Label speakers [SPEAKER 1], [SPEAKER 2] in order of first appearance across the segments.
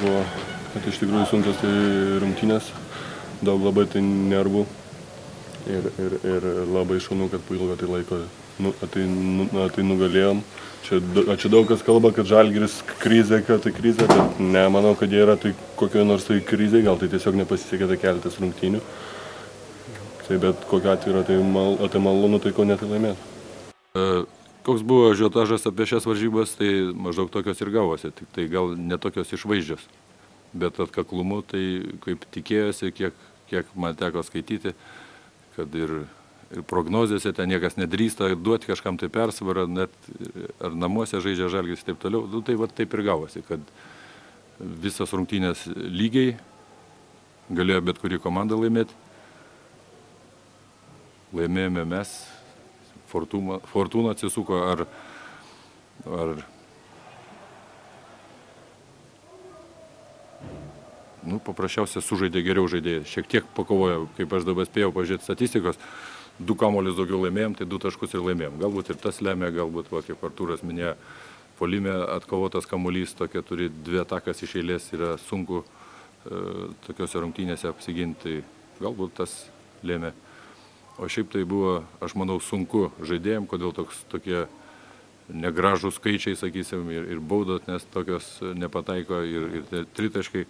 [SPEAKER 1] buvo, kad iš tikrųjų sunkios tai rungtynės, daug labai tai nervų ir labai šaunu, kad po ilgo tai laiko tai nugalėjom. Čia daug kas kalba, kad Žalgiris krizė, kad tai krizė, bet nemanau, kad jie yra tai kokioje nors tai krizė, gal tai tiesiog nepasisekė tai keletas rungtynių. Tai bet kokiu atveju yra tai malonu, tai ko net laimėti.
[SPEAKER 2] Koks buvo ažiotažas apie šias varžybas, tai maždaug tokios ir gavosi, tik tai gal netokios išvaizdžios. Bet atkaklumu, tai kaip tikėjosi, kiek man teko skaityti, kad ir prognozėse ten niekas nedrįsta duoti kažkam tai persvarą, net ar namuose žaidžia Žalgiris ir taip toliau. Tai va taip ir gavosi, kad visas rungtynės lygiai galėjo bet kurį komandą laimėti. Laimėjome mes, Fortūna atsisuko ar paprasčiausiai sužaidė geriau žaidėjai. Šiek tiek pakovojo, kaip aš dabar spėjau pažiūrėti statistikos, 2 kamuolius daugiau laimėjom, tai 2 taškus ir laimėjom. Galbūt ir tas lemia, galbūt, kaip Artūras minėjo, puolime atkovotas kamuolys, tokia turi 2 atakas iš eilės, yra sunku tokiose rungtynėse apsiginti, tai galbūt tas lėmė. O šiaip tai buvo, aš manau, sunku žaidėjim, kodėl tokie negražų skaičiai, sakysim, ir baudos, nes tokios nepataiko ir tritaškai.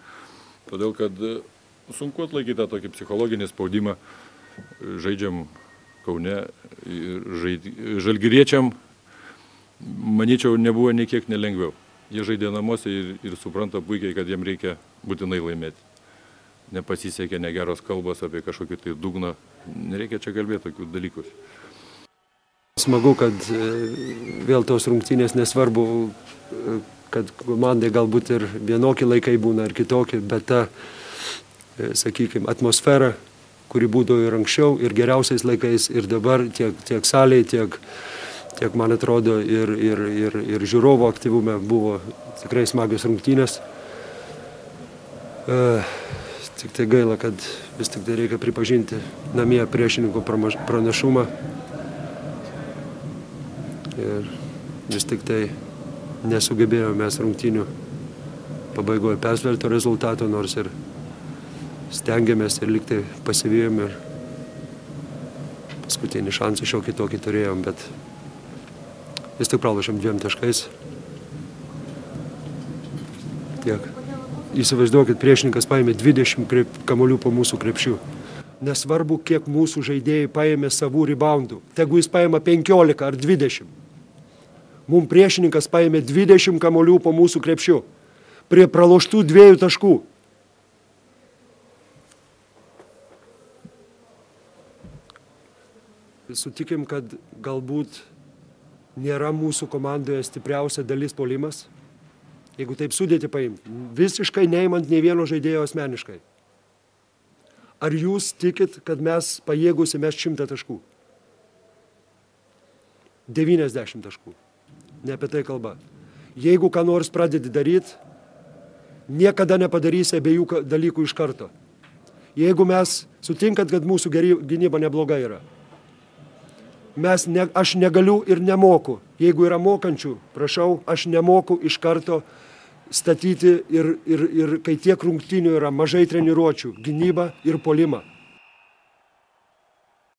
[SPEAKER 2] Todėl, kad sunku atlaikyti tą tokį psichologinį spaudimą. Žaidžiam Kaune, žalgiriečiam, manyčiau, nebuvo nei kiek nelengviau. Jie žaidė namuose ir supranta puikiai, kad jiem reikia būtinai laimėti. Nepasisekė negeros kalbos apie kažkokį tai dugną. Nereikia čia kalbėti tokių dalykus.
[SPEAKER 3] Smagu, kad vėl tos rungtynės nesvarbu, kad komandai galbūt ir vienokie laikai būna ar kitokie, bet ta, sakykime, atmosfera, kuri būdavo ir anksčiau, ir geriausiais laikais, ir dabar tiek salėje, tiek man atrodo, ir žiūrovo aktyvume buvo tikrai smagios rungtynės. Tik tai gaila, kad vis tik tai reikia pripažinti namie priešininko pranašumą. Ir vis tik tai nesugebėjome mes rungtynių pabaigoje persverto rezultato, nors ir stengiamės ir lyg tai pasivėjom ir paskutinį šansą šiokį tokį turėjom, bet vis tik pralošėm 2 taškais. Tiek. Įsivaizduokit, priešininkas paėmė 20 kamuolių po mūsų krepšių. Nesvarbu, kiek mūsų žaidėjai paėmė savų reboundų. Tegu jis paėmė 15 ar 20. Mums priešininkas paėmė 20 kamuolių po mūsų krepšių. Prie praloštų 2 taškų. Sutikim, kad galbūt nėra mūsų komandoje stipriausia dalis puolimas. Jeigu taip sudėti paimti, visiškai neimant nei vieno žaidėjo asmeniškai. Ar jūs tikit, kad mes pajėgus įmest 100 taškų? 90 taškų. Ne apie tai kalba. Jeigu ką nors pradedi daryti, niekada nepadarysi abiejų dalykų iš karto. Jeigu mes sutinkat, kad mūsų gynyba nebloga yra, aš negaliu ir nemoku. Jeigu yra mokančių, prašau, aš nemoku iš karto statyti ir kai tiek rungtynių yra mažai treniruočių, gynybą ir puolimą.